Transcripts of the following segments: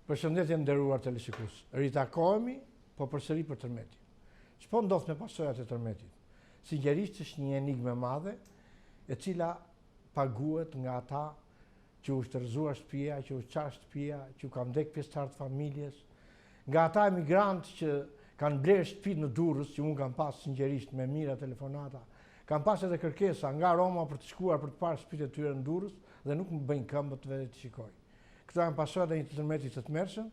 Përshëndetje nderuar teleshikues. Ritakohemi, po përsëri për tërmetin. Ç'po ndodh me pasojat e tërmetit? Sinqerisht është një enigme e madhe, e cila paguhet nga ata që u shtërzuar shtëpia, që u çar shtëpia, që u kanë vdek pjesëtar të familjes, nga ata emigrantë që kanë blerë shtëpi në Durrës, që unë kam pas sinqerisht me mira telefonata, kam pas edhe kërkesa nga Roma për të shkuar për të parë shtëpitë e tyre në Durrës dhe nuk më bëjnë këmbët vetë të shikoj. Këto janë pasojat e një tërmeti të tmerrshëm,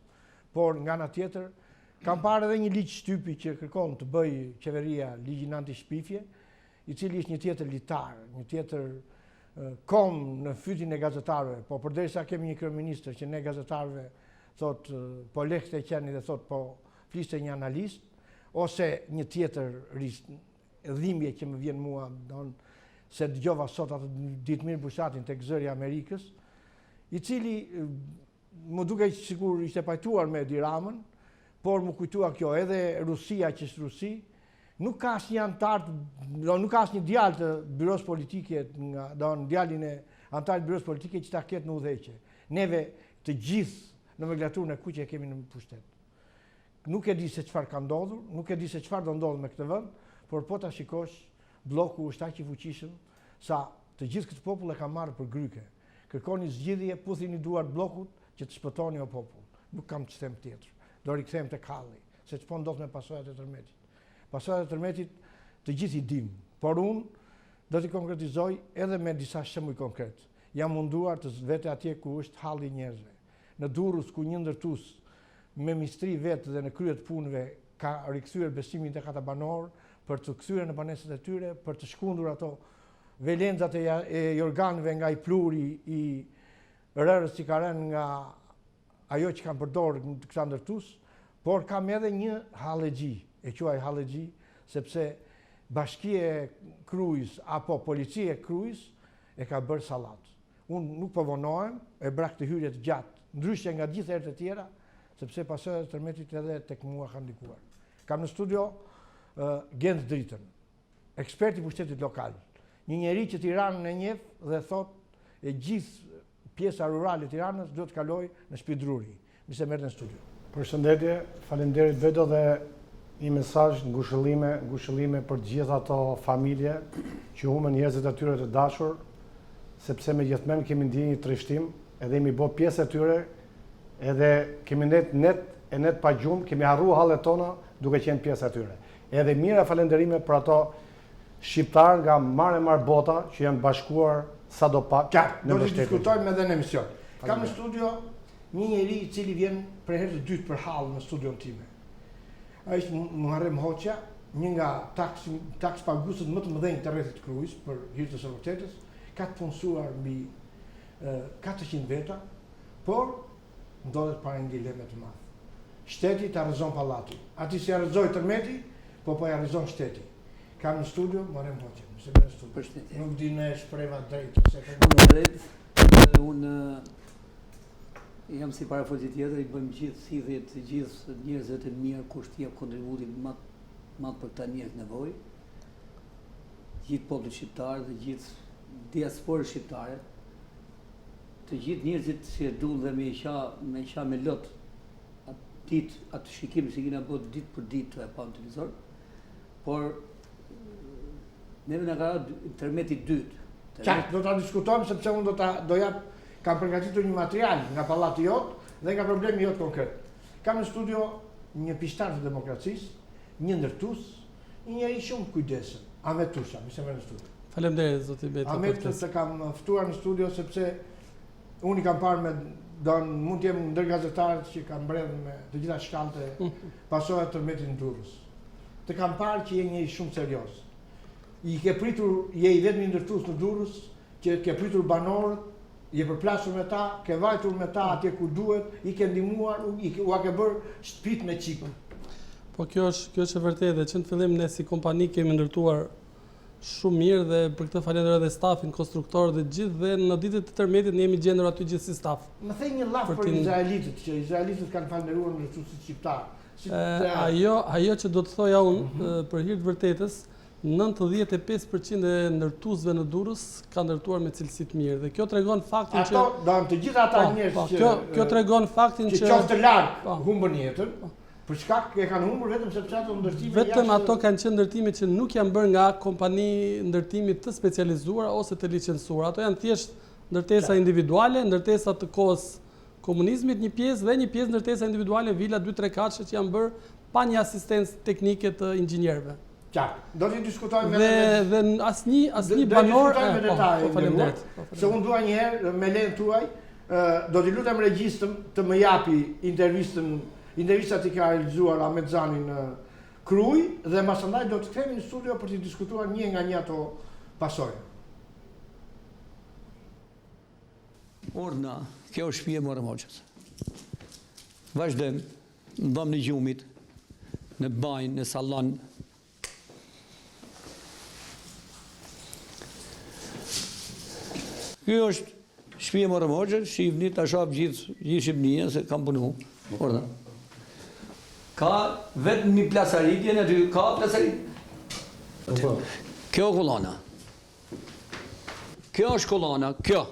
por nga ana tjetër kam parë edhe një ligj shtypi që kërkon të bëj qeveria ligjin anti-shpifje, i cili është një tjetër litar, një tjetër kom në fytin e gazetarëve, po përderisa kemi një kryeministër që ne gazetarëve thot po lekët e qeni dhe thot po fliste një analist, ose një tjetër dhimbje që më vjen mua, se dëgjova sot atë Ditmir Bushatin tek zëri i Amerikës, i cili më duke sikur ishte pajtuar me Edi Ramën, por më kujtua kjo edhe Rusia që është Rusi, nuk ka asnjë antar, nuk ka asnjë djalë të byros politike, djalin e antarit byros politike që ta ketë në udhëheqje. Neve të gjithë në nomenklaturën e kuqe kemi në pushtet. Nuk e di se çfarë ka ndodhur, nuk e di se çfarë do ndodhë me këtë vend, por po ta shikosh, bloku është aq i fuqishëm sa të gjithë këtë popull e ka marrë për gryke. Kërkoni zgjidhje, puthini duart bllokut që të shpëtoni o popull. Nuk kam të them tjetër. Do rikthehem tek halli, se ç'po ndodh me pasojat e tërmetit. Pasojat e tërmetit të gjithë i dim, por unë do t'i konkretizoj edhe me disa shembuj konkret. Jam munduar të vete atje ku është halli i njerëzve. Në Durrës ku një ndërtues me mistri vetë dhe në krye të punëve ka rikthyer besimin tek ata banor për të kthyer në banesat e tyre, për të shkundur ato velenzat e organëve nga i pluri i rërës që ka rënë nga ajo që kanë përdorur këta ndërtues, por kam edhe një hallegji, e quaj hallegji, sepse bashkia e Krujës apo policia e Krujës e ka bërë sallat. Unë nuk po vonohem, e brak të hyrje të gjatë, ndryshe nga gjithë herët e tjera, sepse pasojat e tërmetit edhe tek mua kanë ndikuar. Kam në studio Gent Dritën, ekspert i pushtetit lokal. Një njeri që Tiranën e njeh dhe thot e gjithë pjesa rurale e Tiranës do të kaloj në shtëpi Druri. Mi se merrni në studio. Përshëndetje, faleminderit vetë dhe një mesazh ngushëllime për gjithë ato familje që humbën njerëzit e tyre të dashur, sepse me gjithmonë kemi ndjenjë një trishtim, edhe jemi bë pjesë e tyre, edhe kemi net pa gjumë, kemi harruar hallet tona duke qenë pjesë e tyre. Edhe mira falënderime për ato shqiptar nga marr bota që janë bashkuar sadopak në mbështetje. Do të diskutojmë edhe në emision. Kam në studio një njeri i cili vjen për herë të dytë për hall në studion time. Ai është Muharrem Hoxha, një nga taks paguesët më të mëdhenj të rrethit Krujës për hir të së vërtetës, ka të punësuar mbi 400 veta, por ndodhet para një dileme të madh. Shteti ta rrezon pallatin. Ati si arrezoi tërmeti, po ja rrezon shteti. Kam në studio Muharrem Hoxha. Nuk di në shpreva drejt ose unë jam si parafolsi tjetër, i bëjmë gjithë thithjet të gjithë njerëzve të mirë kush t'i jap kontributin madh për këta njerëz nevojë. Gjithë populli shqiptar dhe gjithë diasporë shqiptare, të gjithë njerëzit që e duan dhe me qa me lot atë shikim që kena bërë ditë për ditë e pa në televizor, por neve në ka tërmeti dytë. Qartë, do ta diskutojmë sepse unë kam përgatitur një material nga pallati jot dhe nga problemi jot konkret. Kam në studio një pishtar të demokracisë, një ndërtues, një njeri shumë kujdesshëm, Ahmet Tusha, mi se merr në studio. Faleminderit zoti Beti. Ahmet të kam ftuar në studio sepse unë i kam parë mund të jem ndër gazetarët që kanë mbredhur me të gjitha shkallët e pasojat të tërmetit në Durrës. Të kam parë që je një shumë serioz. Je i vetmi ndërtues në Durrës që ke pritur banorët, je përplasur me ta, ke vajtur me ta atje ku duhet, i ke ndihmuar, u ke bërë shtëpit me çipën. Po kjo është e vërtetë, që në fillim ne si kompani kemi ndërtuar shumë mirë dhe për këtë falenderoj edhe stafin, konstruktor dhe gjithë dhe në ditët e tërmetit ne jemi gjendur aty gjithë si staf. Më thej një laf për izraelitët, që izraelitët kanë falënderuar ndërtuesit shqiptar. Ajo që do të thoja unë për hir të vërtetës, 95% e ndërtuesve në Durrës ka ndërtuar me cilësi të mirë dhe kjo tregon faktin që Ato, do të gjitha ata njerëz që kjo tregon faktin që që qoftë larg humbën jetën, për shkak e kanë humbur vetëm sepse ato ndërtime vetëm ato kanë qenë ndërtime që nuk janë bërë nga kompani ndërtimi të specializuara ose të licencuara. Ato janë thjesht ndërtesa individuale, ndërtesa të kohës komunizmit një pjesë dhe një pjesë ndërtesa individuale, vila 2-3 katëshe që janë bërë pa një asistencë teknike të inxhinierëve. Qartë. Do të diskutojmë Dhe asnjë banor faleminderit. Se unë dua një herë me lejen tuaj, do t'i lutem regjistën të më japi intervistat që ka realizuar Ahmet Zani në Kruj dhe masandaj do të kthehemi në studio për të diskutuar një nga një ato pasojë. Orna, kjo është shtëpia e Muharrem Hoxhës. Vazhdojmë, në dhomë në gjumit, në banjë, në sallon. Kjo është shtëpia e Muharrem Hoxhës, shihni ta shoh gjithë Shqipënia se kam punu. Orna. Ka vetëm një plasaritje në aty, ka plasaritje. Kjo kolona. Kjo është kolona, kjo.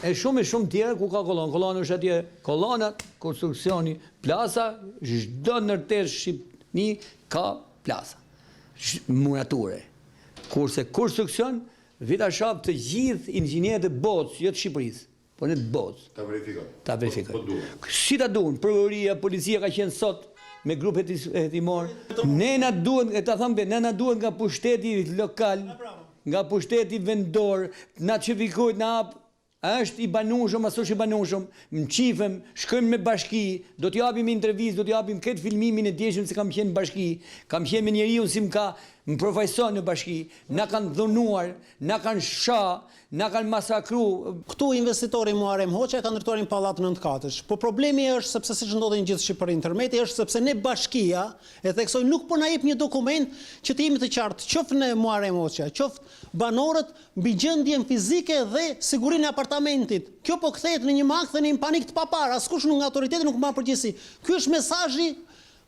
E shumë tjera ku ka kolonë. Kolona është atje, kolonat, konstruksioni, plasa, çdo ndërtesë Shqipni ka plasa. Murature. Kurse konstruksion, vita shaf të gjithë inxhinierët e botës, jo të Shqipërisë, por në të botës. Ta verifikoj. Si ta duan? Prokuroria, policia ka qenë sot me grupe hetimor. Ne na duhen, ta them, ne na duhen nga pushteti lokal, nga pushteti vendor, na çefikojnë na është i banueshëm, as është i banueshëm, mqifem, shkojmë me bashki, do t'japim intervistë, do t'japim këtë filmimin e djeshëm se kam qenë në bashki, kam qenë me njeriu si më përfaqëson në bashki, na kanë dhunuar, na kanë na kanë masakru. Këtu investitori Muharrem Hoxha ka ndërtuar një pallat 9 katësh. Po problemi është sepse siç ndodhi në gjithë Shqipërinë tërmeti është sepse ne bashkia e theksoj nuk po na jep një dokument që të jemi të qartë, qoftë në Muharrem Hoxha, qoftë banorët mbi gjendjen fizike dhe sigurinë e apartamentit. Kjo po kthehet në një makt dhe në një panik të papar, askush nga autoriteti nuk marr përgjegjësi. Ky është mesazhi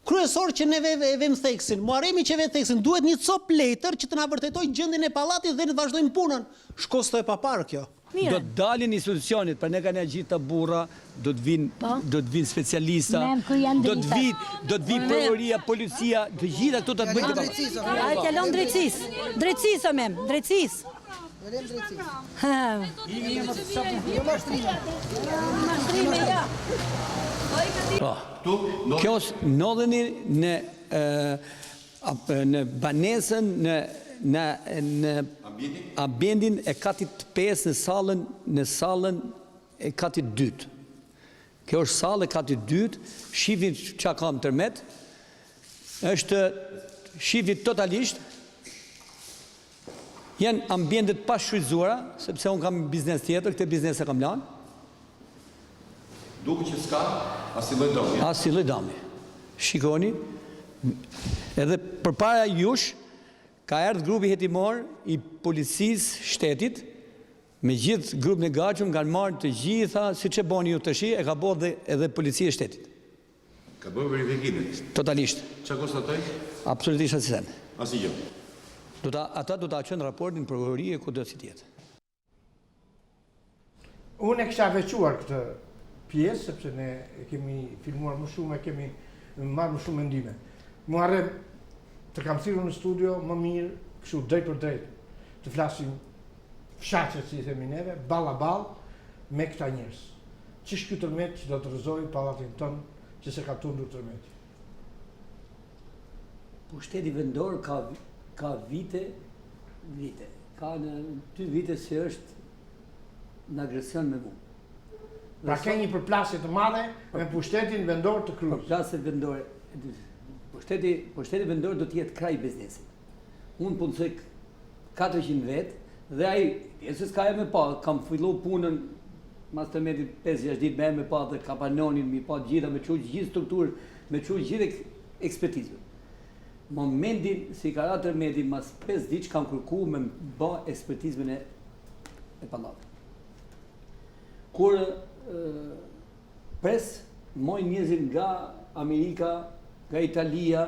kryesor që ne vëm theksin. Muharremi që ve theksin duhet një cop letër që të na vërtetoj gjendjen e pallatit dhe ne të vazhdojmë punën. Shkosto e papar kjo. Do të dalin institucionet, për ne kanë gjithë të burra, do të vinë specialista, do të vinë prokuroria, policia, të gjitha këto të bëjnë të papar. Ai të lëm drejtësisë. Drejtësisë mem, drejtësisë. Kjo është ndodheni në banesën në ambientin e katit 5 në sallën e katit 2. Kjo është sallë e katit 2, shifin që kam tërmet, është shifin totalisht, janë ambientet pa shfrytzuara, sepse unë kam biznes tjetër, këtë biznes e kam lanë. Duke që s'ka asnjë dëmi. Asnjë dëmi. Shikoni, edhe përpara jush ka erdhur grupi hetimor i policisë shtetit, me gjithë grupin e gatshëm kanë marrë të gjitha, siç e boni ju tash, e ka bërë edhe policia e shtetit. Ka bërë verifikimin. Totalisht. Çfarë konstatoi? Absolutisht asnjë. Asnjë. Ata do ta çojnë raportin në prokurori e kudo si tjetër. Unë e kisha veçuar këtë pjesë, sepse ne e kemi filmuar më shumë, e kemi marrë më shumë mendime. Muharrem, të kam thirrur në studio më mirë, kështu drejt për drejt, të flasim fshaqet, si i themi neve, balla ball me këta njerëz. Ç'është ky tërmet që do të rrëzojë pallatin tonë që se ka tundur tërmeti? Pushteti vendor ka vite. Ka në 2 vite se është në agresion me mua. Pra ka një përplasje të madhe me pushtetin vendor të Krujës. Përplasje vendore. Pushteti vendor do të jetë kraj biznesit. Unë punësoj 400 vetë dhe ai, pjesës ka e me pa, kam fillu punën mas të metit 5-6 ditë me me pa dhe kapanonin, me pa gjitha, me quj gjithë strukturë, me quj gjithë ekspertizën. Momentin, si ka ratë tërmeti, mas 5 ditë kam kërku me ba ekspertizmen e pallatit. Kur pres moj njerëzit nga Amerika, nga Italia,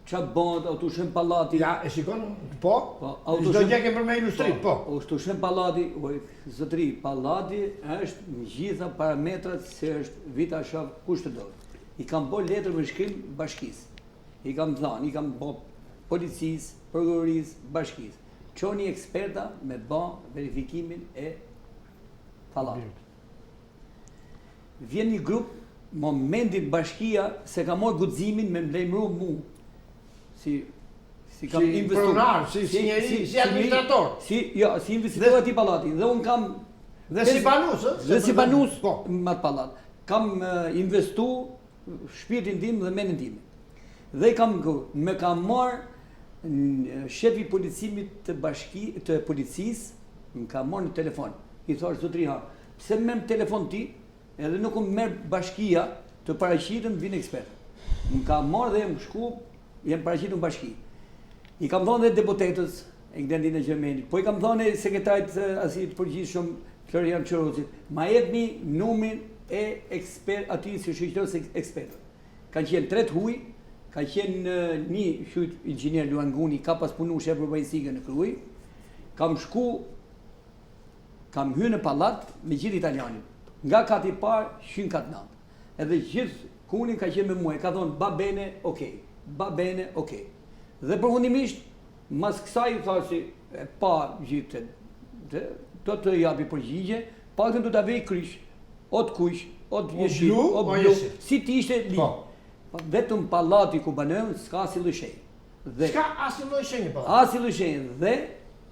Qa bënd, autoshem pallati. Ja, e shikon, po? Çdo gjë kemë për me ilustrim, po. Autoshem pallati, zotëri, pallati është në gjitha parametrat se është vita shoh kushtëdor. I kam bë letër me shkrim bashkisë. I kam thënë, i kam bë policisë, prokurorisë, bashkisë. Çoni eksperta me bë verifikimin e pallatit. Vjen një grup, momentin bashkia se ka marrë guximin me mlejmëru mu. Si kam pronar, si administrator. Si investitor ati pallati. Dhe unë kam... Dhe si banus, Dhe si banus me atë pallat. Kam investu shpirtin tim dhe mendin tim. Dhe me kam marrë shefi policimit të policisë, më ka marrë në telefon. I thash, zotri ha, pse me më telefon ti, edhe nuk më merr bashkia të paraqitëm vinë ekspert. Më ka marrë dhe më shku, jem paraqitëm bashki. I kam thonë dhe deputetës e Gdendin e Gjermenit, po i kam thonë sekretarit asit përgjithshëm Florian Çorocit, ma jepni numrin e ekspert aty si shoqërës ekspertëve. Kanë qenë 3 huj, ka qenë një hyjt inxhinier Luan Guni, ka pas punu shef urbanistikë në Kruj. Kam shku, kam hyrë në pallat me gjithë italianit. Nga kati parë, shyn katë natë. Edhe gjithë kunin ka qenë me mua, ka thonë, ba bene, okej. Ba bene, okej. Dhe përfundimisht, mas kësaj, thasi, pa gjithë do të japi përgjigje, paktën do të vej krysh, o të kush, o të jeshil, o blu, si të ishte li. Vetëm pallati ku banon, s'ka si lëshej. S'ka asnjë lloj shenje pa. Asnjë lloj shenje. Dhe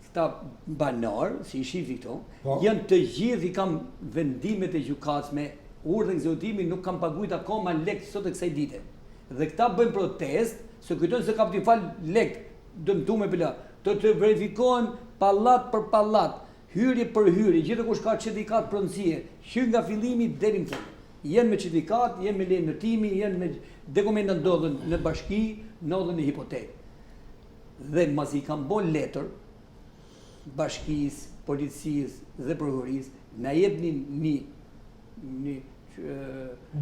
këta banor, si i shifi këto, janë të gjithë, i kam vendimet e gjykatës me urdhën ekzekutimi, nuk kam paguajt akoma lek sot e kësaj dite. Dhe këta bëjnë protest, se kujtojnë se kam t'i fal lek, dëmtuar me bila. Të verifikohen pallat për pallat, hyrje për hyrje, gjithë kush ka certifikat pronësie, hyn nga fillimi deri në fund. Jenë me certifikat, jenë me leje ndërtimi, jenë me dokumenta ndodhen në bashki, ndodhen në hipotekë. Dhe mas i kam bën letër bashkisë, policisë dhe prokurorisë, na jepnin një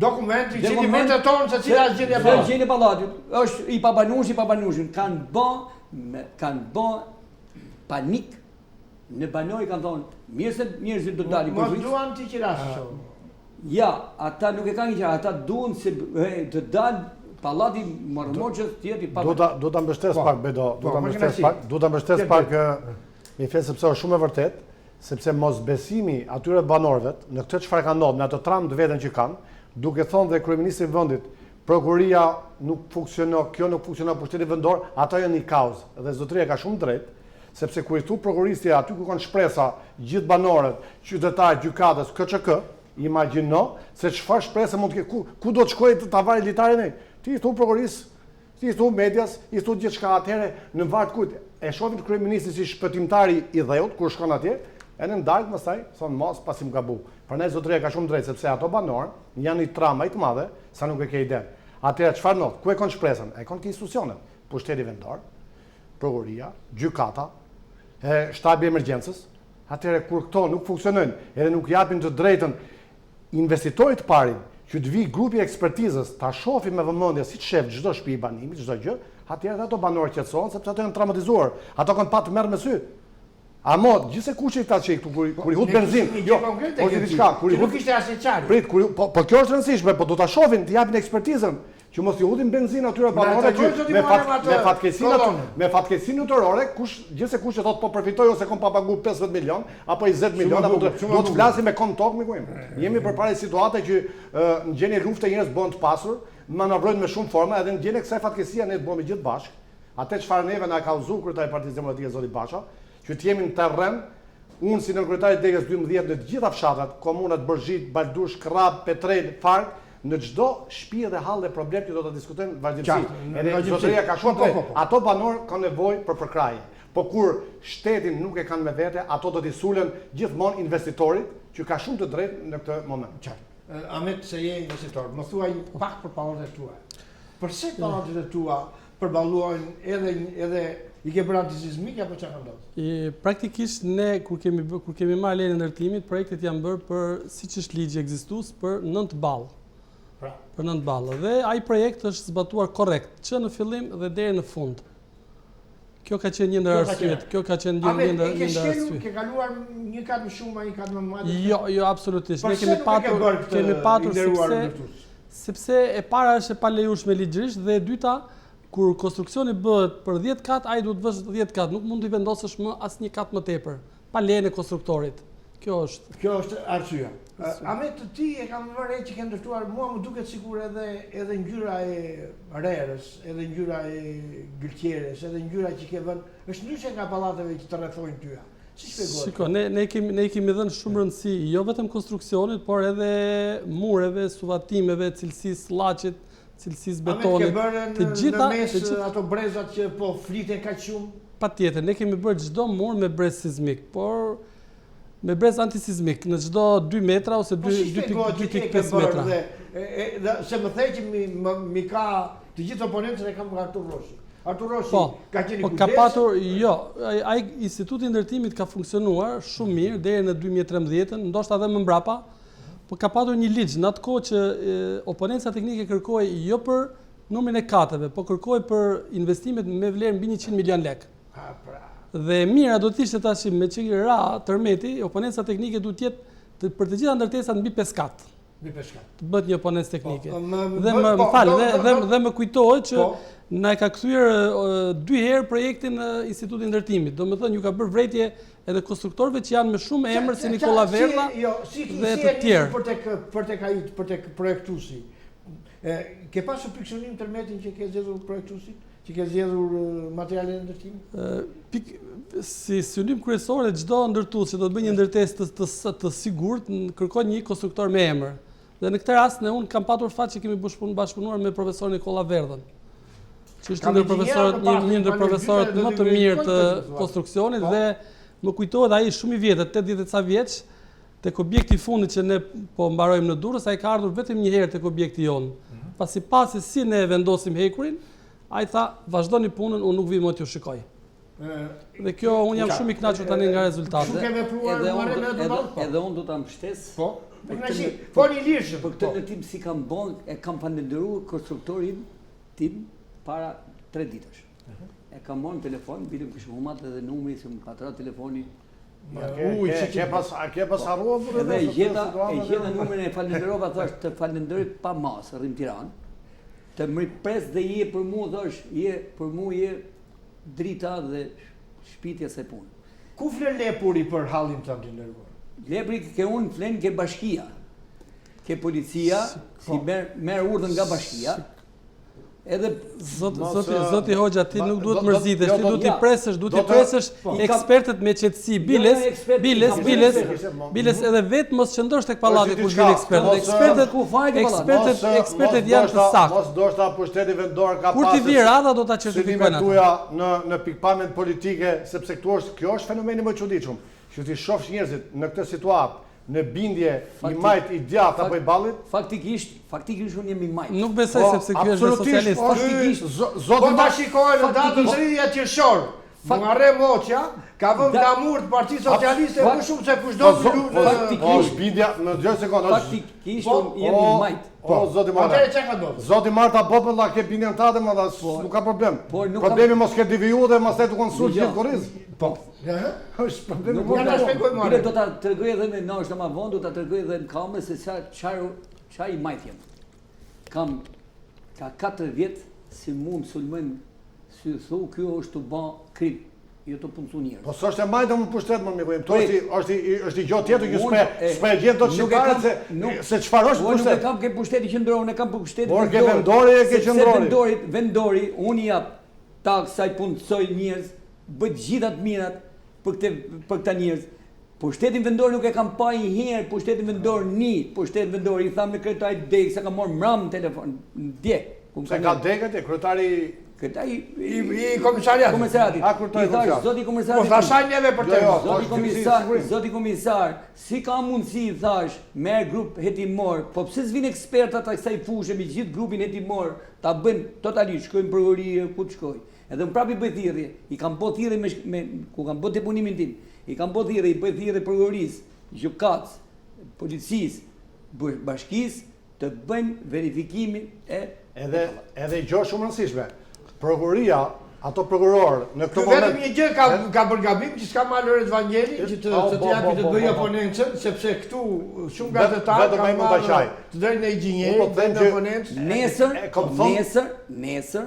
dokument i cili vërteton se cila është gjendja e pallatit. Gjendja e pallatit është i pabanushëm, kanë bën panik në banoj, kanë thonë, mirë se njerëzit do dalin për Mos duan ti qirash. Ja, ata nuk e kanë qira, ata duan se të dalë pallati Marmoçës tjetër i pabanushëm. Do ta mbështes pak Bedo, do ta mbështes pak me fjalë sepse është shumë e vërtet, sepse mosbesimi atyre banorëve në këtë çfarë ka ndodhur, në atë tram të veten që kanë, duke thonë dhe kryeministri i vendit, prokuria nuk funksionon, kjo nuk funksionon pushteti vendor, ata janë një kauzë. Dhe zotëria ka shumë drejt, sepse kur i thu prokuroristi aty ku kanë shpresa gjithë banorët, qytetarët, gjykatës, KÇK, imagjino se çfarë shpresë mund të ketë, ku do të shkojë ta varë litarin ai. Ti i thu prokurorisë, ti i thu medias, i thu gjithçka atëherë në varg kujt. E shohim kryeministin si shpëtimtari i dheut kur shkon atje, edhe në darkë mësaj, thonë mos pasi më gabu. Prandaj zotëria ka shumë drejt sepse ato banorë janë një trama i të madhe sa nuk e ke iden. Atëherë çfarë ndodh? Ku e kanë shpresën? E kanë institucionet, pushteti vendor, prokuria, gjykata, shtabi i emergjencës. Atëherë kur këto nuk funksionojnë, edhe nuk japin të drejtën investitorit të parin, që të vi grupi ekspertizës, ta shofi me vëmendje si shef çdo shtëpi i banimit, çdo gjë, atëherë ato banorë qetësohen sepse ato janë traumatizuar. Ato kanë pa të merr me sy. Amo, gjithse kuçi ta çej këtu kur i hut benzinë. Jo, po diçka, kur i hut kishte asnjë çfarë. Prit, po kjo është rëndësishme, po do ta shohin, të japin ekspertizën, që mos i hutin benzinë atyre banorëve që me fatkeqësinë autorore, gjithse kush e thot po përfitoj ose kom pa pagu 15 milion apo 20 milion apo do të flasim me kon tok miku im. Jemi përpara situate që në gjendje lufte njerëz bëhen të pasur, manovrojnë me shumë forma edhe në gjendje kësaj fatkeqësia ne të bëhemi gjithë bashkë. Atë çfarë neve na ka udhëzuar kryetari i Partisë Demokratike zoti Basha, që të jemi në terren, unë si në kryetari i Degës 12 në të gjitha fshatrat, komunat Borzhit, Baldush, Krrab, Petrel, Fark, në çdo shtëpi dhe hall dhe problem që do ta diskutojmë vazhdimisht. Edhe zotëria ka shumë drejt. Ato banorë kanë nevojë për përkraje. Po kur shtetin nuk e kanë me vete, ato do t'i sulen gjithmonë investitorit, që ka shumë të drejtë në këtë moment. Qartë. Amet se je investitor, më thuaj pak për pallatet tua. Përse pallatet tua përballuajnë edhe i ke bërë antisizmik apo çfarë ka ndodhur? Praktikisht ne kur kemi marrë lejen e ndërtimit, projektet janë bërë për siç është ligji ekzistues për 9 ball. për 9 ballë. Dhe ai projekt është zbatuar korrekt, që në fillim dhe deri në fund. Kjo ka qenë një ndër arsyet. Kjo ka qenë një ndër arsyet. Ke kaluar një kat më shumë, ai kat më madh. Jo, absolutisht. Ne kemi patur sepse e para është e palejueshme ligjërisht dhe e dyta, kur konstruksioni bëhet për 10 kat, ai duhet vësh 10 kat, nuk mund t'i vendosësh më asnjë kat më tepër, pa lejen e konstruktorit. Kjo është arsyeja. Amet, ti e kam vërre që ke ndërtuar, mua më duket sikur edhe ngjyra e rerës, edhe ngjyra e gëlqeres, edhe ngjyra që ke vënë, është ndryshe nga pallateve që të rrethojnë tyja. Si shpjegohet? Shiko, ne kemi dhënë shumë rëndësi, jo vetëm konstruksionit, por edhe mureve, suvatimeve, cilësisë llaqit, cilësisë betonit. Amet, ke bërë në mes ato brezat që po fliten kaq shumë? Patjetër, ne kemi bërë çdo mur me brez sismik, por me brez antisizmik në çdo 2 metra ose 2.5 metra. Se më thej që mi ka të gjithë oponentët e kam nga Artur Roshi. Artur Roshi ka qenë kujdes? Ka patur, jo, ai instituti i ndërtimit ka funksionuar shumë mirë deri në 2013, ndoshta edhe më mbrapa, por ka patur një ligj në atë kohë që oponenca teknike kërkoi jo për numrin e katëve, po kërkoi për investimet me vlerë mbi 100 milion lekë. Dhe mira do të ishte tash me që ra tërmeti, oponenca teknike duhet të jetë për të gjitha ndërtesat mbi 5 kat. Mbi 5 kat. Të bëhet një oponencë teknike. Dhe më kujtohet që na e ka kthyer 2 herë projektin në Institutin e Ndërtimit. Domethënë ju ka bërë vretje edhe konstruktorëve që janë me shumë emër si Nikola Verda dhe të tjerë. Për tek projektuesi. Ke pasur friksionim tërmetin që ke zgjedhur projektuesin? Që ke zgjedhur materialin e ndërtimit? Si synim kryesor e çdo ndërtues që do të bëjë një ndërtesë të sigurt, kërkon një konstruktor me emër. Dhe në këtë rast unë kam patur fat që kemi bashkëpunuar me profesorin Nikola Verdën, që është një ndër profesorët më të mirë të konstruksionit dhe më kujtohet ai shumë i vjetër, 80 ca vjeç, tek objekti i fundit që ne po mbarojmë në Durrës, ai ka ardhur vetëm një herë tek objekti jonë. Pasi si ne vendosim hekurin, ai tha, vazhdoni punën, unë nuk vi më t'ju shikoj. Dhe kjo, unë jam shumë i kënaqur tani nga rezultatet. Edhe unë do ta mbështes. Po një lirshëm. Për këtë ndërtim si kam bën, e kam falendëruar konstruktorin tim para 3 ditësh. E kam marrë në telefon, bitëm kishë humat edhe numri, se më patra telefoni. Ke pas harruar? Edhe e gjeta numrin e falenderova, thash të falenderoj pa masë, rrim Tiranë. Të më pres dhe je për mu, thash, për mu je drita dhe shpitja se punë. Ku flen Lepuri për hallin të të ndërguar? Lepuri ke unë flen ke bashkia, ke policia, si merë urdhën nga bashkia. Edhe Zoti Hoxha, ti nuk duhet mërzitesh, ti duhet i presësh ekspertët me qetësi, biles edhe vetë mos qëndrosh tek pallati kur vjen ekspertët. Ekspertët janë të saktë. Mos ndoshta pushteti vendor ka kur ti vi radha do ta certifikojnë ato. Në pikpamjen politike, sepse kjo është fenomeni më i çuditshëm. Që ti shohësh njerëzit në këtë situatë, në bindje i majt i djathtë apo i ballit? Faktikisht unë jam i majt. Nuk besoj sepse ky është socialist. Faktikisht, zoti ma shikojë në datën 30 qershor. Muharre Moçja ka vënë damur të Partisë Socialiste më shumë se kushdo faktikisht bindja në 2 sekondë. Faktikisht unë jam i majt. Zoti Marta Bopella ke bindjen tate, më dha, nuk ka problem. Problemi mos ke deviju dhe mos të konsul gjithë korriz. Po. Është problemi. Nuk na shpjegoj më. Do ta tregoj edhe në është më vonë, do ta tregoj edhe në kamerë se çfarë i majt jam. Kam ka 4 vjet si mu më sulmojnë si thu kjo është të bë krim, jo të punësu njerëz. Po s'është e majtë më pushtet më miku im. Është i gjotë tjetër që s'pe gjet dot shqiptarët se çfarë është pushtet. Unë kam ke pushteti qendror, unë kam pushteti vendor. Por ke vendori e ke qendrori. Vendori, unë jap taksaj punësoj njerëz, bëj gjitha të mirat për këta njerëz. Pushtetin vendor nuk e kam pa një herë, pushtetin vendor pushtetin vendor i tham në kryetari dek se kam marrë mram telefon dje. Se ka dekët e kryetari i komisariatit. Zoti komisar. Po thashaj neve për të. Zoti komisar, si ka mundësi thash, merr grup hetimor, po pse s'vin ekspertat të kësaj fushë me gjithë grupin hetimor, ta bëjnë totalisht, shkojnë në prokurori ku të shkoj. Edhe më prapi bëj thirrje, i kam bë thirrje me ku kam bë deponimin tim. I kam bë thirrje, i bëj thirrje prokurorisë, gjykatës, policisë, bashkisë, të bëjnë verifikimin Edhe i gjë shumë rëndësishme. Prokuria, ato prokurorë në këtë Vetëm moment një gjë ka bërë gabim që s'ka marrë Lorenz Vangeli që të japi të bëjë oponencën, sepse këtu shumë gazetarë kanë marrë të drejtë në inxhinieri, në oponencë. Nesër,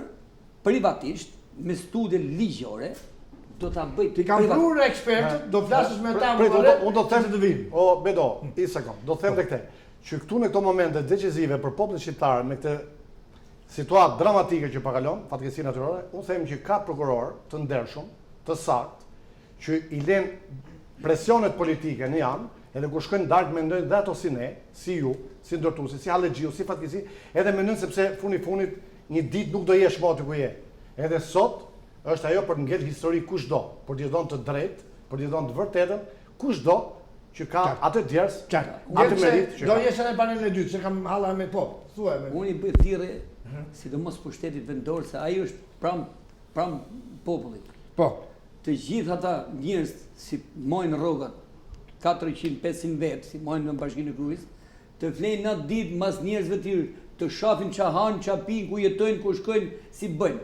privatisht, me studie ligjore, do ta bëj Ti kam prurë ekspertët, do flasësh me ta më vonë. Unë do të them të vinë. O Bedo, një sekond, do të them këtë. Që këtu në këto momente decisive për popullin shqiptar me këtë situatë dramatike që pakalon, fatkeqësi natyrore, unë them që ka prokuror të ndershëm, të saktë, që i lënë presionet politike në janë, edhe kur shkojnë darkë mendojnë dhe ato si ne, si ju, si ndërtuesi, si Halexhiu, si fatkeqësi, edhe mendojnë sepse funit një ditë nuk do jesh më aty ku je. Edhe sot është ajo për të ngel histori kushdo, për t'i dhënë të drejtë, për t'i dhënë të vërtetën, kushdo që ka atë djers, atë merit që do jesh edhe panelin e dytë, se kam halla me thuaj me. Unë i bëj thirrje, sidomos pushtetit vendor, se ai është pram popullit. Po. Të gjithë ata njerëz si mojnë rrogat 400-500 vetë, si mojnë në Bashkinë e Krujës, të flejnë natë ditë mas njerëzve të tjerë, të shafin qa hanë, qa pinë, ku jetojnë, ku shkojnë, si bëjnë.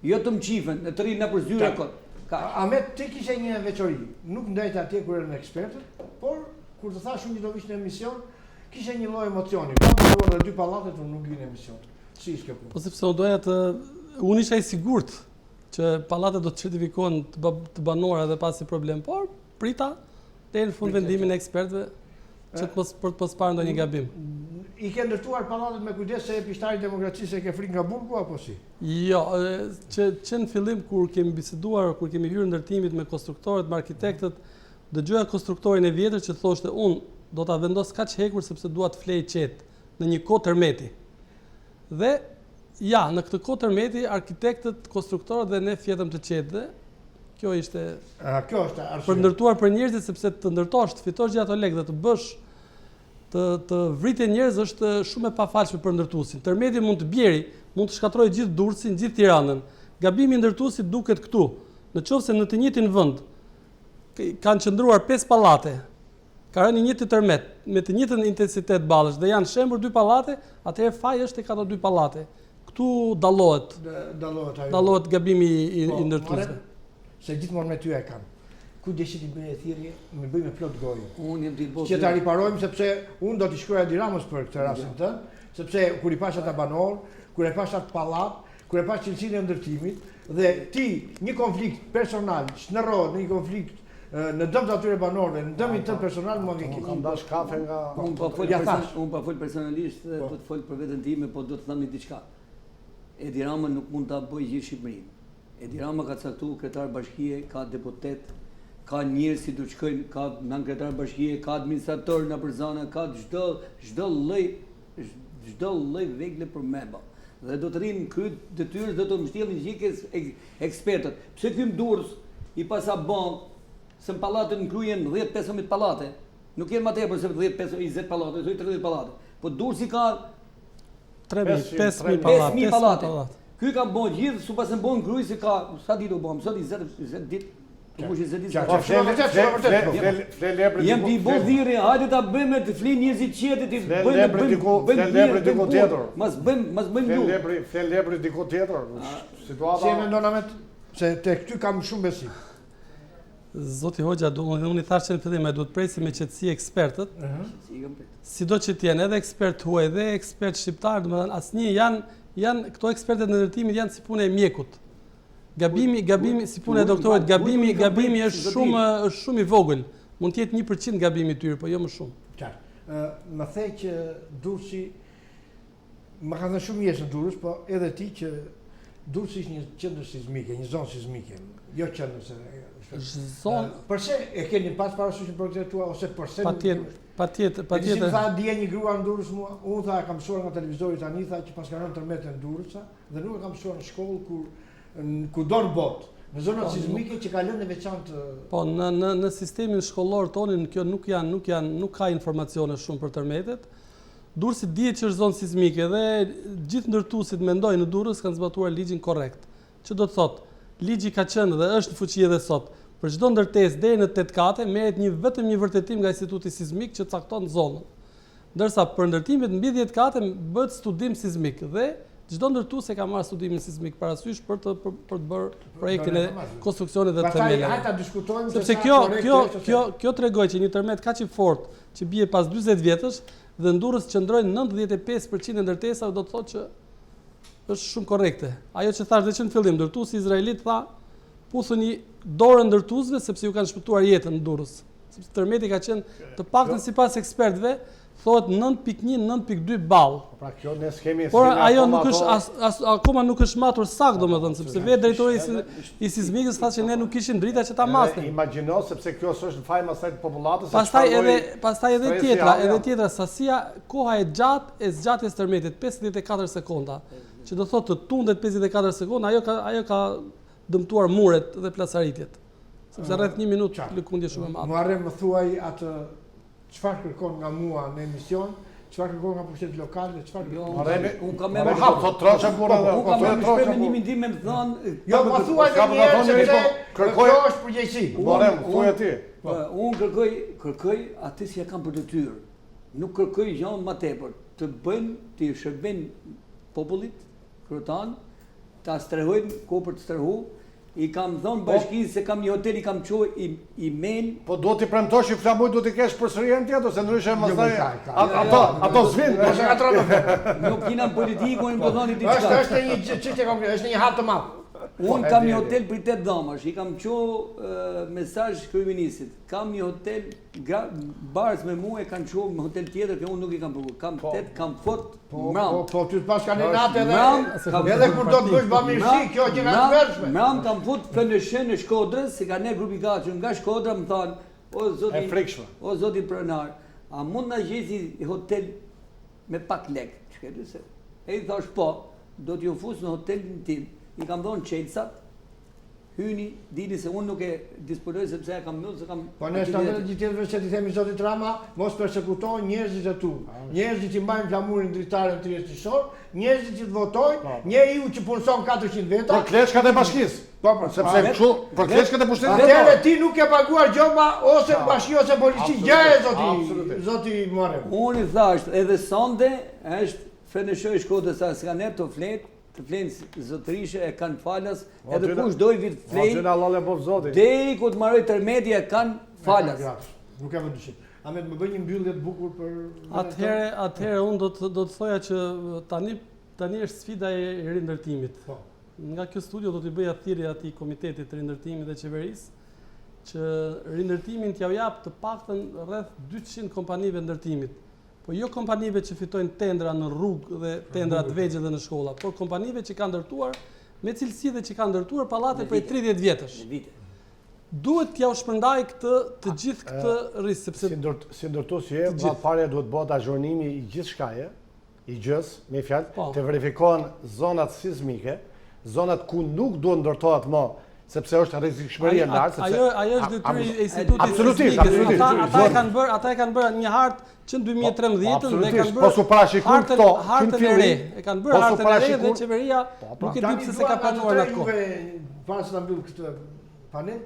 Jo të mqifen, në të rinë në për zyre kot. Amet, ti kishe një veçori, nuk ndajt atje kur erën ekspertët, por kur të thash unë që do vish në emision, kishe një lloj emocioni. Pa përruar dhe dy pallatet, unë nuk vi në emision. Si ishke punë? Po sepse unë isha i sigurt që pallatet do të certifikohen të banora dhe pasi problem, por prita deri në fund vendimin e ekspertëve që për të mos parë ndonjë gabim. I ke ndërtuar pallatet me kujdes se pishtari i demokracisë e ke frikë nga burgu apo si? Jo, që në fillim kur kemi biseduar, kur kemi hyrë ndërtimit me konstruktorët, me arkitektët, dëgjoja konstruktorin e vjetër që thoshte unë do ta vendos kaq hekur sepse dua të flej qetë në një kohë tërmeti. Dhe ja, në këtë kohë tërmeti arkitektët, konstruktorët dhe ne fjetëm të qetë dhe kjo ishte kjo është arsye. Për ndërtuar për njerëzit sepse të ndërtosh, të fitosh gjithë ato lekë dhe të bësh të vritje njerëz është shumë e pafalshme për ndërtuesin. Tërmeti mund të bjeri, mund të shkatërrojë gjithë Durrësin, gjithë Tiranën. Gabimi i ndërtuesit duket këtu. Nëse në të njëjtin vend kanë qëndruar 5 pallate, ka rënë një tërmet me të njëjtën intensitet ballësh dhe janë shembur 2 pallate, atëherë faji është tek ato 2 pallate. Këtu dallohet gabimi i ndërtuesve. Se gjithmonë me ty e kanë. Ku deshit i bëjë thirrje, më bëj me plot gojë. Unë jam të bëj. Që ta riparojmë sepse unë do t'i shkruaja Edi Ramës për këtë rastin tënd, sepse kur i pash ata banor, kur e pash atë pallat, kur e pash cilësinë e ndërtimit dhe ti një konflikt personal shndërrohet në një konflikt në dëm të atyre banorëve, në dëmin tënd personal më vjen keq. Kam dash kafe nga unë po fol personalisht, po të fol për veten time, po do të thani diçka. Edi Rama nuk mund ta bëjë gjithë Shqipërinë. Edi Rama ka caktuar kryetar bashkie, ka deputet, ka njerëz si duhet shkojnë, ka nën kryetar bashkie, ka administrator në përzana, ka çdo lloj vegle për meba. Dhe do të rinë kryet detyrës, do të mbështjellin gjithë ekspertët. Pse ky Durrës i pasa bën se në pallatet ngruhen 10-15 pallate. Nuk janë më tepër se 10-20 pallate, thoj 30 pallate. Po Durrësi ka 3.000 pallate. Ky ka bën gjithë, supas se bën ngruaj se ka sa ditë u bën, sot 20 ditë. Po kush 20 ditë. Jam ti bë dhirrje, hajde ta bëjmë të flin njerëzit qetë ti bëjmë diku tjetër. Mos bëjmë ju. Flen lepri diku tjetër. Situata. Si mendon Amet se tek ty kam shumë besim. Zoti Hoxha, unë i thashë në fillim, duhet presim me qetësi ekspertët. Sido që t'jenë edhe ekspert huaj dhe ekspert shqiptar, domethënë asnjë janë këto ekspertet në ndërtimit janë si punë e mjekut. Gabimi si punë e doktorit, gabimi është shumë i vogël. Mund të jetë 1% gabimi i tyre, po jo më shumë. Qartë. Më the që Durrësi më ka thënë shumë njerëz në Durrës, po edhe ti që Durrësi është një qendër sismike, një zonë sismike. Jo qendër se përse e keni pas parasysh në projektet tua ose përse patjetër. Si tha dje një grua në Durrës mua, unë tha kam mësuar nga televizori tani tha që pas ka rënë tërmete në Durrësa dhe nuk e kam mësuar në shkollë kudo në botë. Në zonat sismike që ka lënë veçantë. Po në sistemin shkollor tonin kjo nuk ka informacione shumë për tërmetet. Durrësi dihet që është zonë sismike dhe gjithë ndërtuesit mendojnë në Durrës kanë zbatuar ligjin korrekt. Që do të thotë, ligji ka qenë dhe është në fuqi edhe sot. Për çdo ndërtesë deri në 8 kate merret vetëm një vërtetim nga Instituti Sismik që cakton zonën. Ndërsa për ndërtimet mbi 10 kate bëhet studim sismik dhe çdo ndërtues e ka marrë studimin sismik parasysh për të bërë projektin e konstruksionit dhe Pastaj themelave. hajta diskutojmë Sepse kjo tregoj që një tërmet kaq i fortë që bie pas 40 vjetësh dhe në Durrës qëndrojnë 95% e ndërtesave do të thotë që është shumë korrekte. Ajo që thash dhe që në fillim, ndërtuesi izraelit tha, puthuni dorën ndërtuesve sepse ju kanë shpëtuar jetën në Durrës. Sepse tërmeti ka qenë të paktën sipas ekspertëve, thotë 9.1, 9.2 ball. Pra kjo ne skemi. Por ajo nuk është akoma nuk është matur saktë, domethënë, sepse vetë drejtori i sismikës thotë që ne nuk kishim drita që ta masnim. Imagjino sepse kjo është në fajin asaj të popullatës. Pastaj edhe tjetra, sasia koha e gjatë e zgjatjes tërmetit 54 sekonda, që do thotë të tundet 54 sekonda, ajo ka dëmtuar muret dhe plasaritjet. Sepse rreth 1 minutë lëkundje shumë e madhe. Muharrem më thuaj atë çfarë kërkon nga mua në emision, çfarë kërkon nga pushtetit lokal dhe çfarë kërkon. Unë kam më thot troça burra. Unë kam më shpejt mendimin tim me të thënë. Jo, më thuaj sepse kërkoj është përgjegjësi. Muharrem, thuaj ti. Unë kërkoj atë që kam për detyrë. Nuk kërkoj gjë më tepër. Të bëjnë, të shërbejnë popullit, kryetan, ta strehojnë ko për të strehu. I kam dhënë bashkisë se kam një hotel, i kam çuar email. Po do t'i premtosh i flamuj do t'i kesh përsëri herën tjetër, se ndryshe pastaj ato zvin. Nuk jena në politikë, unë më thoni diçka. Është një çështje konkrete, është një hap të madh. Unë kam një hotel për 8 dhamash, i kam çuar mesazh kryeministit. Kam një hotel barës me mua, e kanë çuar në hotel tjetër që unë nuk i kam përgjuar. Kam 8, kam fot mram. Po ty pas kandidatë edhe kur do të bësh bamirësi, kjo që ka të vërshme. Mram kam fut FNSH në Shkodrës, se ka ne grupi Kaçi nga Shkodra më thanë, o zoti pronar, a mund na gjesi hotel me pak lek? Çka se? E i thash po, do t'ju fus në hotelin tim. I kam dhënë çelësat, hyni, dini se unë nuk e disponoj sepse e kam mbyll se kam. Po ne standardet gjithëve që ti themi zotit Rama, mos persekutojnë njerëzit e tu. Njerëzit që mbajnë flamurin dritare në tërheqësor, njerëzit që votojnë, njeriu që punson 400 veta. Për kleshkat e bashkisë. Po, sepse kështu, për kleshkat e pushtetit. Atëherë ti nuk ke paguar gjoma ose bashki ose polici, gjë zoti Muharrem. Unë i thash, edhe sonde është FNSH i Shkodrës sa s'ka ne të flet. Të flenë zotërishe e kanë falas, edhe kush doj vit flej, deri ku të marroj tërmeti e kanë falas. Nuk e vëndëshim. Amet, më bëj një mbyllje të bukur për... Atëherë unë do të thoja që tani është sfida e rindërtimit. Nga kjo studio do t'i bëja thirrje atij komitetit të rindërtimit dhe qeverisë, që rindërtimin t'ja jap të paktën rreth 200 kompanive ndërtimit. Po jo kompanive që fitojnë tendra në rrugë dhe tendra të vegjël dhe në shkolla, por kompanive që kanë ndërtuar me cilësi dhe që kanë ndërtuar pallate prej 30 vjetësh. Duhet t'ja u shpërndaj të gjithë këtë risë, sepse si ndërtues që më parë duhet bëhet azhurnimi i gjithë shkaje, i gjës, me fjalë, të verifikohen zonat sismike, zonat ku nuk duhet ndërtohet më, sepse është rrezikshmëria e lartë, sepse ajo është detyrë e institutit. Absolutisht. Ata e kanë bërë një hartë që në 2013 dhe kanë bërë po su parashikojnë këto, hartën e re. E kanë bërë hartën e re dhe qeveria nuk e di pse s'e ka planuar në atë kohë. Para se ta mbyll këtë panel,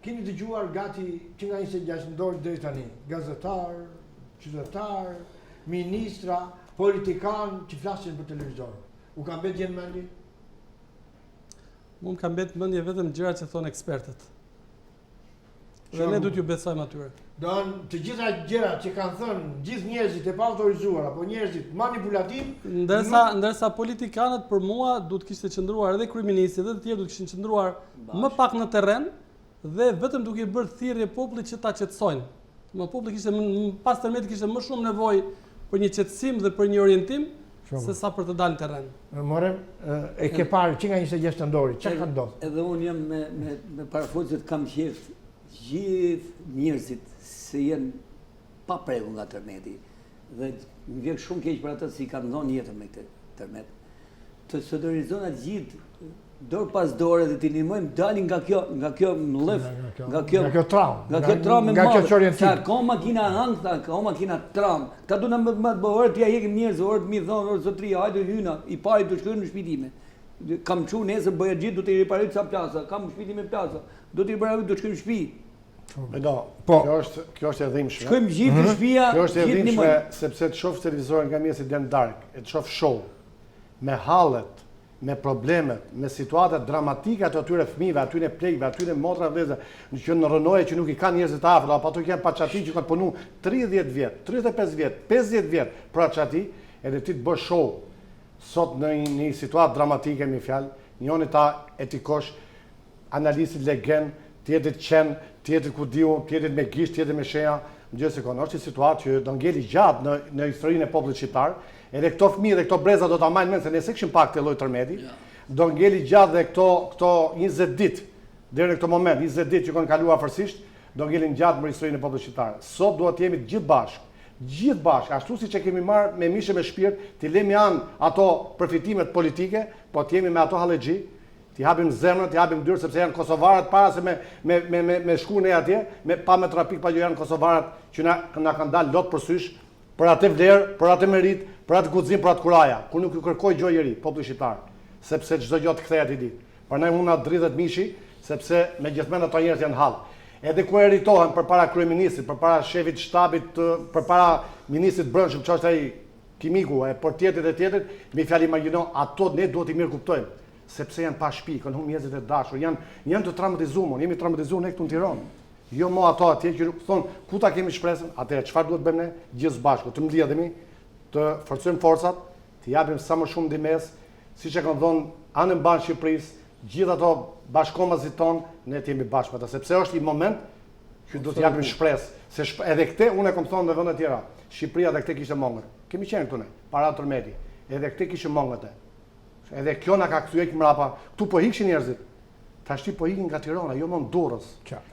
keni dëgjuar gati që nga 26 nëntor deri tani, gazetar, qytetar, ministra, politikan që flasin për televizor. U kanë bërë gjën mendi? Mund kam betë mendje vetëm gjërat që thonë ekspertët. Dhe ne duhet ju besojmë atyre. Të gjitha gjërat që kanë thënë gjithë njerëzit e pa autorizuar apo njerëzit manipulativ, ndërsa politikanët për mua duhet kishte qëndruar edhe kryeministri dhe të tjerë duhet kishin qëndruar më pak në terren dhe vetëm duke i bërë thirrje popullit që ta qetësojnë. Më populli kishte pas tërmetit kishte më shumë nevojë për një qetësim dhe për një orientim se sa për të dalë në terren. Muharrem, e ke parë që nga 26 nëntori, çfarë ka ndodhur? Edhe unë jam me parafojësit kam qejf gjithë njerëzit se janë pa preku nga tërmeti dhe më vjen shumë keq për ata që kanë ndonë jetën me këtë tërmet. Të sodorizojnë gjithë dorë pas dore dhe t'i ndihmojmë dalin nga kjo mllëf, nga kjo traumë, nga kjo çorientim. Ka makina hangta, ka makina traum. Ta do na më bëhor t'ia hekim njerëz, orë mi thon, orë zotria, hajde hyna, i pari do shkojnë në shtëpi time. Kam çu nesër bëja gjithë do t'i riparoj ca plasa, kam shtëpi me plasa. Do t'i riparoj do të shkojmë në shtëpi. Po. Kjo është e dhimbshme. Shkojmë gjithë në shtëpia, Kjo është e gjithë dhimbshme një sepse të shoh televizorin nga mjesi den dark, e të shoh show me hallet, me problemet, me situatat dramatike ato atyre fëmijëve, atyre plejve, atyre motra vëllezër, që në rënoje që nuk i kanë njerëzit të afërt, apo ato që janë paçati që kanë punu 30 vjet, 35 vjet, 50 vjet për paçati, edhe ti të bësh show sot në një situatë dramatike me fjalë, njëri ta etikosh, analistit legend, tjetrit qen, tjetrit ku diu, tjetrit me gisht, tjetrit me shenja, mëngjes sekond. Është një situatë që do ngeli gjatë në historinë e popullit shqiptar. Edhe këto fëmijë dhe këto breza do ta marrin mend se ne s'kishim pak të lloj tërmeti. Do ngeli gjatë dhe këto 20 ditë deri në këtë moment, 20 ditë që kanë kaluar afërsisht, do ngelin gjatë në historinë e popullit shqiptar. Sot duhet të jemi të gjithë bashkë, ashtu siç e kemi marrë me mishë me shpirt, të lëmë janë ato përfitimet politike, po të jemi me ato hallexhi, t'i hapim zemrën, t'i hapim dyrë, sepse janë kosovarët para se me shku ne atje, pa me trapik, pa që janë kosovarët që na kanë dalë lot përsysh, për atë vlerë, për atë merit, për atë guxim, për atë kuraja, kur nuk ju kërkoj gjë i ri, populli shqiptar, sepse çdo gjë të kthehet i ditë. Prandaj unë na dridhet mishi, sepse megjithëse ato njerëz janë hall. Edhe ku e rritohen përpara kryeministit, përpara shefit shtabit, përpara ministrit brendshëm, ç'është ai kimiku, e por tjetrit, me fjalë imagjino, ato ne duhet i mirë kuptojmë. Sepse janë pa shtëpi, kanë humbur njerëzit e dashur, janë të traumatizuar, jemi traumatizuar ne këtu në Tiranë. Jo mo ato atje që thon ku ta kemi shpresën, atëherë çfarë duhet bëjmë ne gjithë së bashku, të mbledhemi, të forcojmë forcat, të japim sa më shumë ndihmës, siç e kanë thënë anën mban Shqipërisë, gjithë ato bashkomazit ton, ne të jemi bashkë me ata, sepse është një moment që do të japim shpresë, se edhe këte unë e kam thonë në vende të tjera, Shqipëria edhe këte kishte mongër. Kemi qenë këtu ne, para tërmeti, edhe këte kishte mongër. Edhe kjo na ka kthyer mrapa. Ktu po hikshin njerëzit. Tashti po ikin nga Tirana, jo më në Durrës.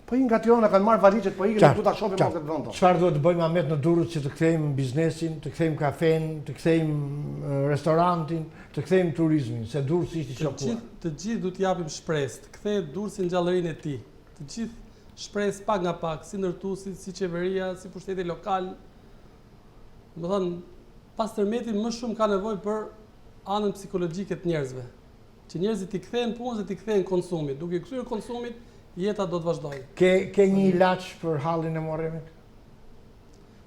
Po ikin nga Tirana, kanë marrë valizhet, po ikin këtu ta shohim më këtë vend. Çfarë duhet të bëjmë Ahmet në Durrës që të kthejmë biznesin, të kthejmë kafen, të kthejmë restorantin, të kthejmë turizmin, se Durrës ishte i shokuar. Të gjithë duhet t'japim shpresë, të kthehet Durrësi në gjallërinë e tij. Të gjithë shpresë pak nga pak, si ndërtuesit, si qeveria, si pushteti lokal. Domethënë, pas tërmetit më shumë ka nevojë për anën psikologjike të njerëzve, që njerëzit i kthehen punës dhe i kthehen konsumit. Duke kthyer konsumit, jeta do të vazhdojë. Ke një ilaç për hallin e Muharremit?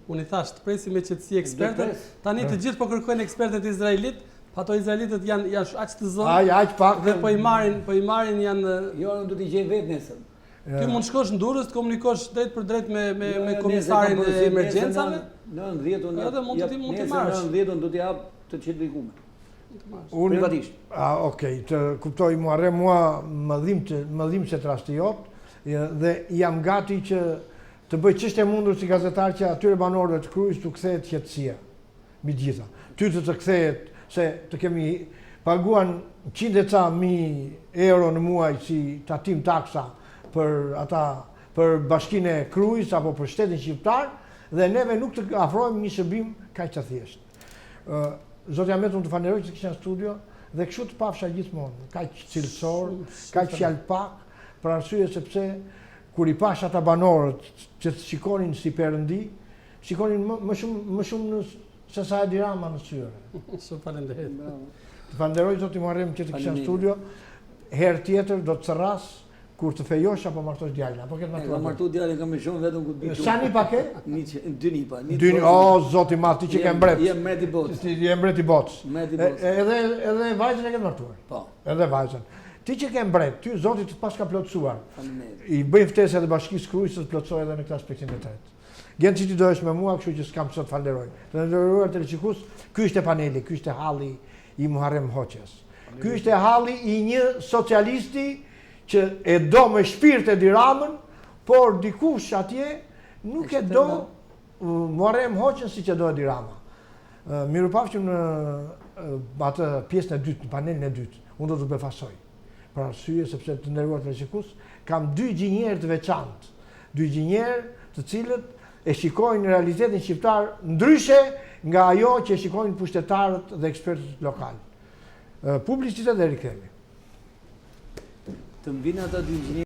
Unë i thash, të presim me qetësi ekspertët. Tani të gjithë po kërkojnë ekspertët izraelit, ato izraelitët janë aq të zënë. Aq pak. Dhe po i marrin janë. Jo, do t'i gjej vetë nesër. Ti mund shkosh në Durrës të komunikosh drejt për drejt me komisarin e emergjencave. Në 90-un. Edhe mund të marrësh. Në 90-un do t'i jap të qetrikuar. Privatisht. Okej, të kuptoj Muharrem, mua më dhimbse të rasti jot dhe jam gati që të bëj ç'është e mundur si gazetar që atyre banorëve të Krujës të kthehet qetësia mbi gjitha. Ty të kthehet se të kemi paguan 100.000 euro në muaj si tatim taksa për bashkinë e Krujës apo për shtetin shqiptar dhe neve nuk të afrojmë një shërbim kaq të thjeshtë. Zoti Ahmet, unë të falenderoj që kisha në studio dhe kështu të pafsha gjithmonë, kaq cilësor, kaq fjalë pak, për arsye sepse kur i pash ata banorët që të shikonin si perëndi, shikonin më shumë se sa Edi Rama në syre. Shumë faleminderit. Të falenderoj zoti Muharrem që të kisha në studio. Herë tjetër do të cerras kur të fejosh apo martosh djalin, apo këtë martuar. Kam martuar djalin, kam më shumë vetëm ku di. Sa nipa ke? 2 nipa. O zoti i madh, ti që ke mbret. Je mbret i botës. Ti je mbret i botës. Edhe vajzën e ke martuar. Po. Edhe vajzën. Ti që ke mbret, ty zoti të pas ka plotësuar. Faleminderit. I bëj ftesë edhe Bashkisë Krujës të plotësoj edhe në këtë aspektin e tretë. Gjen që ti do është me mua, kështu që s'kam sot falenderoj. Të nderuar televizionist, ky ishte paneli, ky ishte halli i Muharrem Hoxhës. Ky ishte halli i një socialisti që e do me shpirt Edi Ramën, por dikush atje nuk e do Muharrem Hoxhën si që do Edi Rama. Mirupafshim në atë pjesën e dytë, në panelin e dytë. Unë do të befasoj. Për arsye sepse të nderuar televizionist, kam 2 gjinjerë të veçantë. 2 gjinjerë të cilët e shikojnë realitetin shqiptar ndryshe nga ajo që e shikojnë pushtetarët dhe ekspertët lokal. Publicitet dhe rikthehemi. Të mbinë ata 2 inxhinierë